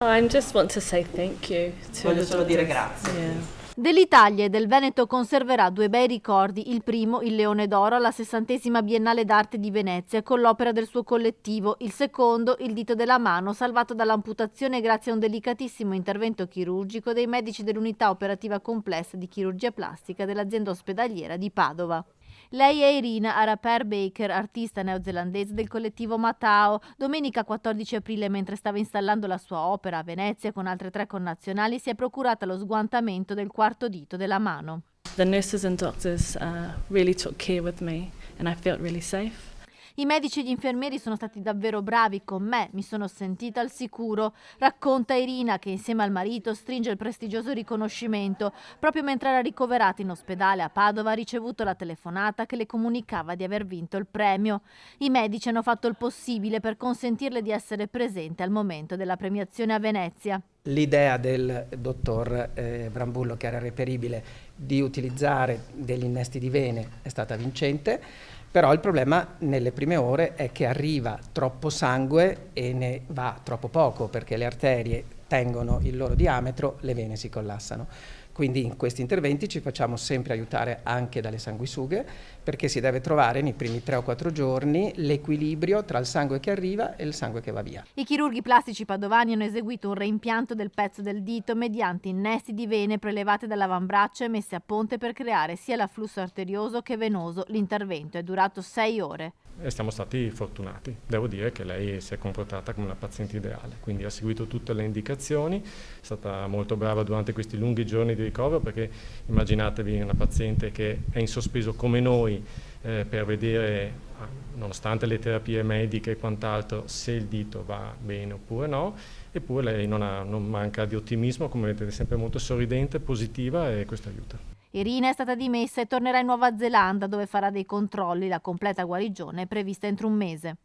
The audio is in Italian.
I just want to say thank you to Voglio the solo dire doctors. grazie. Yeah. Dell'Italia e del Veneto conserverà due bei ricordi. Il primo, il Leone d'Oro alla 60ª Biennale d'Arte di Venezia con l'opera del suo collettivo. Il secondo, il dito della mano salvato dall'amputazione grazie a un delicatissimo intervento chirurgico dei medici dell'unità operativa complessa di chirurgia plastica dell'azienda ospedaliera di Padova. Lei è Irina Araper Baker, artista neozelandese del collettivo Matao. Domenica 14 aprile, mentre stava installando la sua opera a Venezia con altre 3 connazionali, si è procurata lo sguantamento del quarto dito della mano. The nurses and doctors really took care with me and I felt really safe. I medici e gli infermieri sono stati davvero bravi con me, mi sono sentita al sicuro, racconta Irina, che insieme al marito stringe il prestigioso riconoscimento. Proprio mentre era ricoverata in ospedale a Padova ha ricevuto la telefonata che le comunicava di aver vinto il premio. I medici hanno fatto il possibile per consentirle di essere presente al momento della premiazione a Venezia. L'idea del dottor Brambullo, che era reperibile, di utilizzare degli innesti di vene è stata vincente, però il problema nelle prime ore è che arriva troppo sangue e ne va troppo poco, perché le arterie tengono il loro diametro, le vene si collassano. Quindi in questi interventi ci facciamo sempre aiutare anche dalle sanguisughe, perché si deve trovare nei primi 3 o 4 giorni l'equilibrio tra il sangue che arriva e il sangue che va via. I chirurghi plastici padovani hanno eseguito un reimpianto del pezzo del dito mediante innesti di vene prelevate dall'avambraccio e messe a ponte per creare sia l'afflusso arterioso che venoso. L'intervento è durato 6 ore. E siamo stati fortunati. Devo dire che lei si è comportata come una paziente ideale, quindi ha seguito tutte le indicazioni, è stata molto brava durante questi lunghi giorni di ricovero, perché immaginatevi una paziente che è in sospeso come noi per vedere, nonostante le terapie mediche e quant'altro, se il dito va bene oppure no, eppure lei non manca di ottimismo, come vedete, è sempre molto sorridente, positiva, e questo aiuta. Irina è stata dimessa e tornerà in Nuova Zelanda, dove farà dei controlli. La completa guarigione è prevista entro un mese.